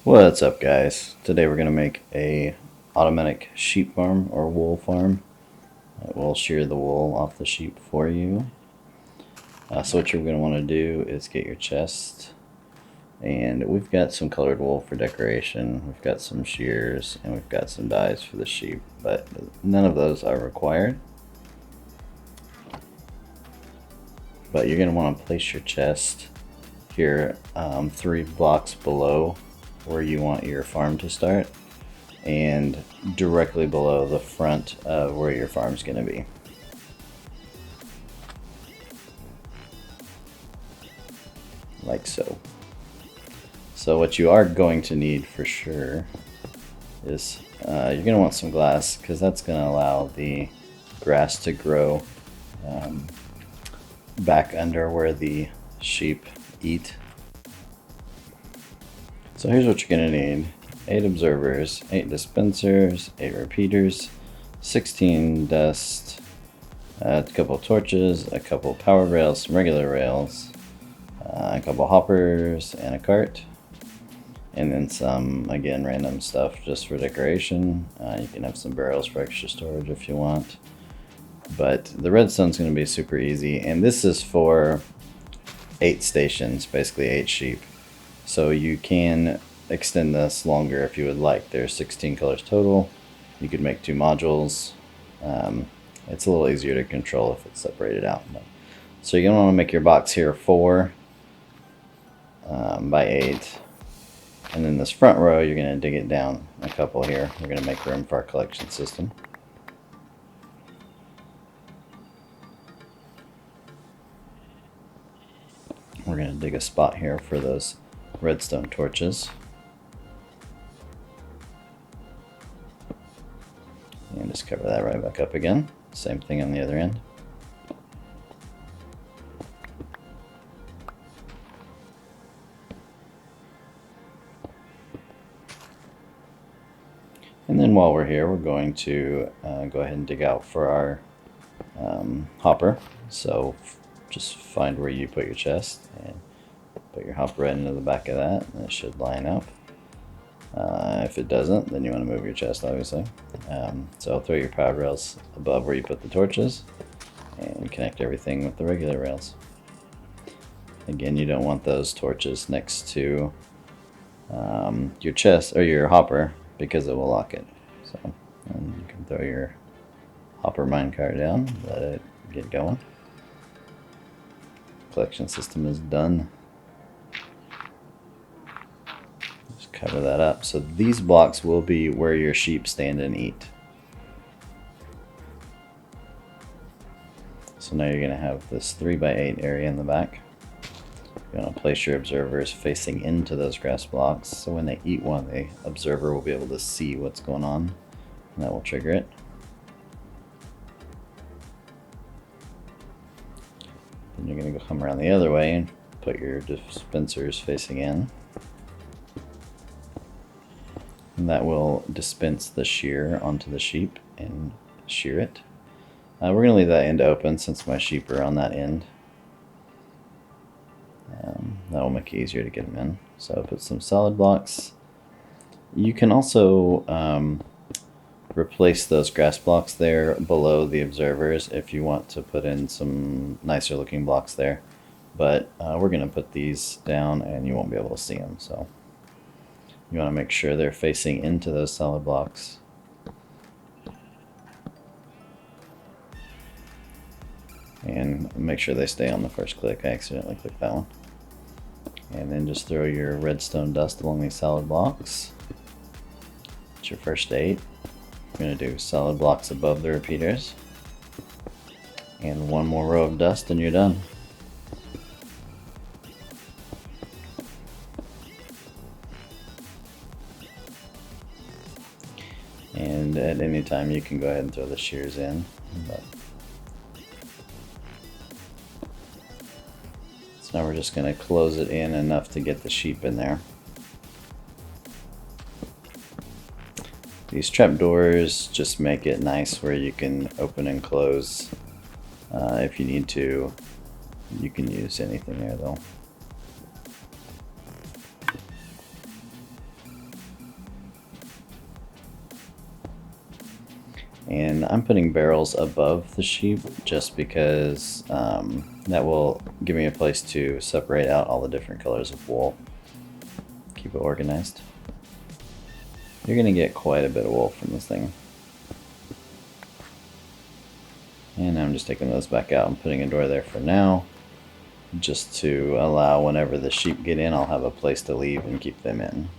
What's up, guys? Today we're going to make a automatic sheep farm or wool farm. It will shear the wool off the sheep for you. So what you're going to want to do is get your chest, and we've got some colored wool for decoration, we've got some shears, and we've got some dyes for the sheep, but none of those are required. But you're going to want to place your chest here 3 blocks below where you want your farm to start, and directly below the front of where your farm's going to be. Like so. So what you are going to need for sure is you're going to want some glass, because that's going to allow the grass to grow back under where the sheep eat. So here's what you're going to need: 8 observers, 8 dispensers, 8 repeaters, 16 dust, a couple torches, a couple power rails, some regular rails, a couple hoppers, and a cart. And then some, again, random stuff just for decoration. You can have some barrels for extra storage if you want. But the redstone's going to be super easy, and this is for 8 stations, basically 8 sheep. So you can extend this longer if you would like. There's 16 colors total. You could make 2 modules. It's a little easier to control if it's separated out. So you're going to want to make your box here 4 by 8. And then this front row, you're going to dig it down a couple here. We're going to make room for our collection system. We're going to dig a spot here for those redstone torches. And just cover that right back up again. Same thing on the other end. And then while we're here, we're going to go ahead and dig out for our hopper. So just find where you put your chest and put your hopper right into the back of that, and it should line up. If it doesn't, then you want to move your chest, obviously. So throw your power rails above where you put the torches, and connect everything with the regular rails. Again, you don't want those torches next to your chest or your hopper, because it will lock it. So, and you can throw your hopper minecart down, let it get going. Collection system is done. Just cover that up. So these blocks will be where your sheep stand and eat. So now you're going to have this 3 by 8 area in the back. You're going to place your observers facing into those grass blocks, so when they eat one, the observer will be able to see what's going on, and that will trigger it. Then you're going to come around the other way and put your dispensers facing in. And that will dispense the shear onto the sheep and shear it. We're going to leave that end open since my sheep are on that end. That will make it easier to get them in. So put some solid blocks. You can also replace those grass blocks there below the observers if you want to put in some nicer looking blocks there. But we're going to put these down and you won't be able to see them. So you want to make sure they're facing into those solid blocks. And make sure they stay on the first click. I accidentally clicked that one. And then just throw your redstone dust along these solid blocks. It's your first 8. You're going to do solid blocks above the repeaters. And 1 more row of dust and you're done. And at any time you can go ahead and throw the shears in. But now we're just going to close it in enough to get the sheep in there. These trapdoors just make it nice where you can open and close if you need to. You can use anything there though. And I'm putting barrels above the sheep just because that will give me a place to separate out all the different colors of wool. Keep it organized. You're going to get quite a bit of wool from this thing. And I'm just taking those back out and putting a door there for now, just to allow whenever the sheep get in, I'll have a place to leave and keep them in.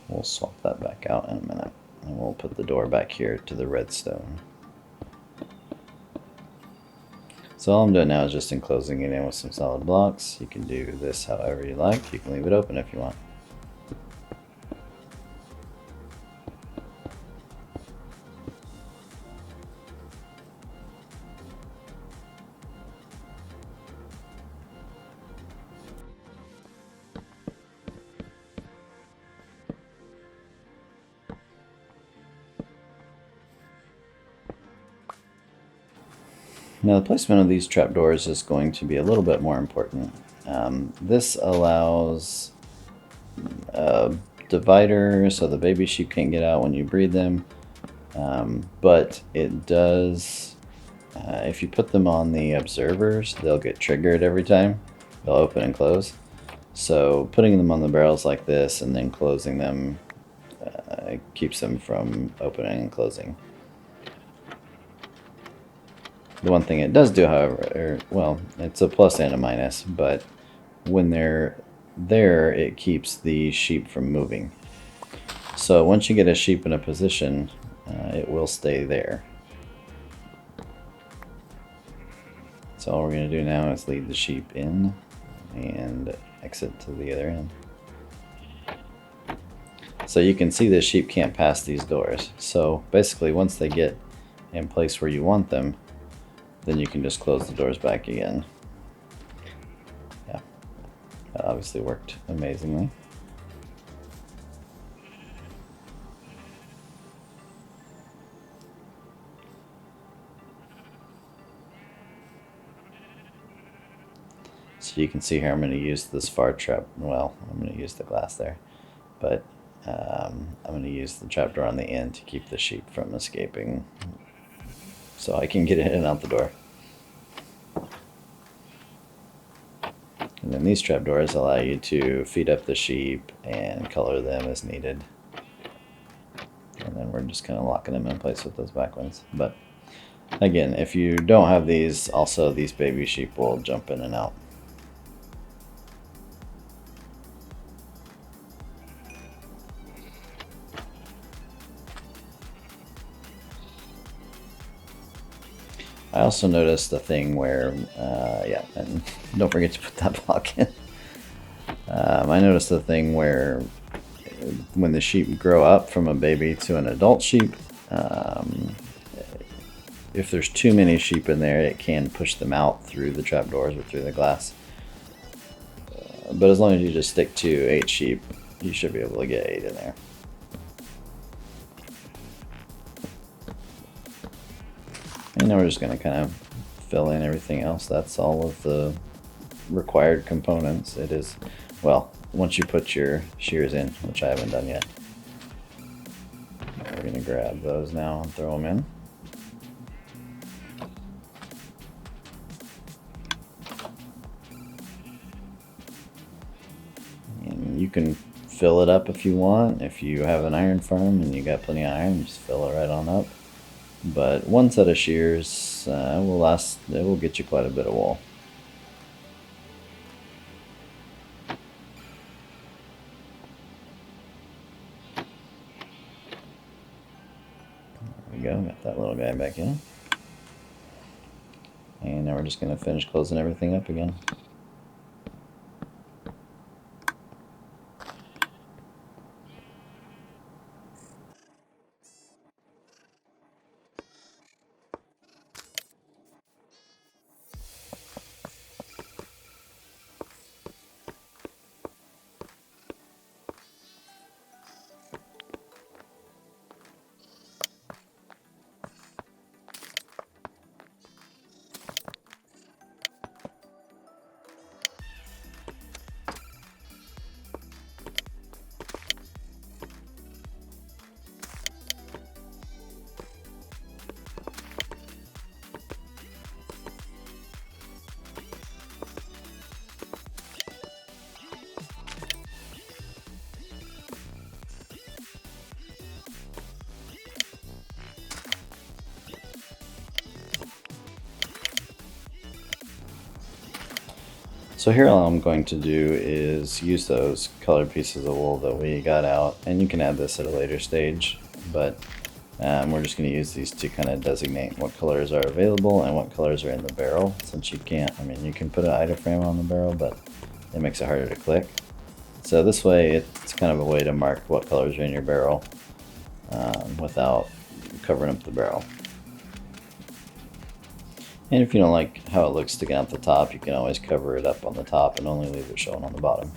We'll swap that back out in a minute, and we'll put the door back here to the redstone. So all I'm doing now is just enclosing it in with some solid blocks. You can do this however you like. You can leave it open if you want. Now the placement of these trapdoors is going to be a little bit more important. This allows a divider so the baby sheep can't get out when you breed them, but it does, if you put them on the observers, they'll get triggered every time. They'll open and close. So putting them on the barrels like this and then closing them keeps them from opening and closing. The one thing it does do, however, well, it's a plus and a minus, but when they're there, it keeps the sheep from moving. So once you get a sheep in a position, it will stay there. So all we're going to do now is lead the sheep in and exit to the other end. So you can see the sheep can't pass these doors. So basically once they get in place where you want them, then you can just close the doors back again. Yeah, that obviously worked amazingly. So you can see here I'm going to use this far trap, well, I'm going to use the glass there, but I'm going to use the trapdoor on the end to keep the sheep from escaping so I can get in and out the door. And then these trapdoors allow you to feed up the sheep and color them as needed. And then we're just kind of locking them in place with those back ones. But again, if you don't have these, also these baby sheep will jump in and out. I also noticed the thing where, yeah, and don't forget to put that block in. I noticed the thing where when the sheep grow up from a baby to an adult sheep, if there's too many sheep in there, it can push them out through the trapdoors or through the glass. But as long as you just stick to 8 sheep, you should be able to get 8 in there. And now we're just going to kind of fill in everything else. That's all of the required components. It is, well, once you put your shears in, which I haven't done yet. We're going to grab those now and throw them in. And you can fill it up if you want. If you have an iron farm and you got plenty of iron, just fill it right on up. But one set of shears will last, it will get you quite a bit of wool. There we go, got that little guy back in. And now we're just going to finish closing everything up again. So here all I'm going to do is use those colored pieces of wool that we got out, and you can add this at a later stage, but we're just going to use these to kind of designate what colors are available and what colors are in the barrel, since you can't, I mean, you can put an item frame on the barrel, but it makes it harder to click. So this way, it's kind of a way to mark what colors are in your barrel without covering up the barrel. And if you don't like how it looks sticking out the top, you can always cover it up on the top and only leave it showing on the bottom.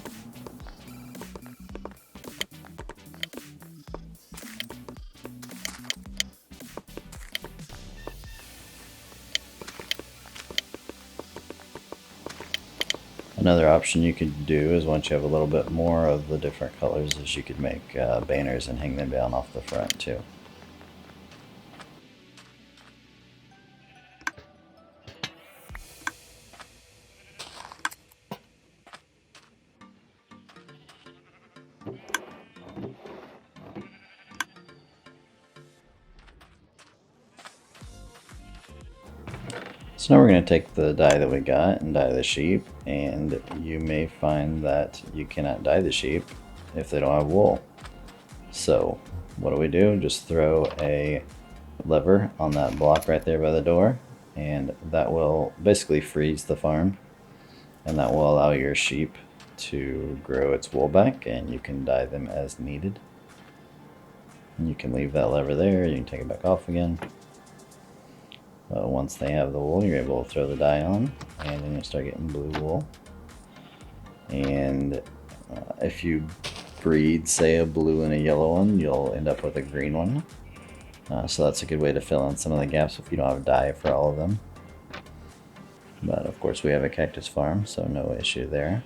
Another option you could do is once you have a little bit more of the different colors is you could make banners and hang them down off the front too. So now we're going to take the dye that we got and dye the sheep, and you may find that you cannot dye the sheep if they don't have wool. So what do? Just throw a lever on that block right there by the door, and that will basically freeze the farm, and that will allow your sheep to grow its wool back, and you can dye them as needed. And you can leave that lever there, you can take it back off again. Once they have the wool, you're able to throw the dye on, and then you start getting blue wool. And if you breed, say, a blue and a yellow one, you'll end up with a green one. So that's a good way to fill in some of the gaps if you don't have dye for all of them. But of course we have a cactus farm, so no issue there.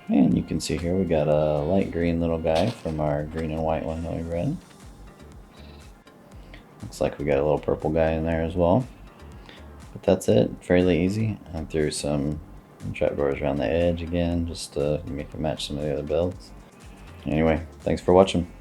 And you can see here we got a light green little guy from our green and white one that we read. Looks like we got a little purple guy in there as well. But that's it, fairly easy. I threw some trapdoors around the edge again, just to make it match some of the other builds. Anyway, thanks for watching.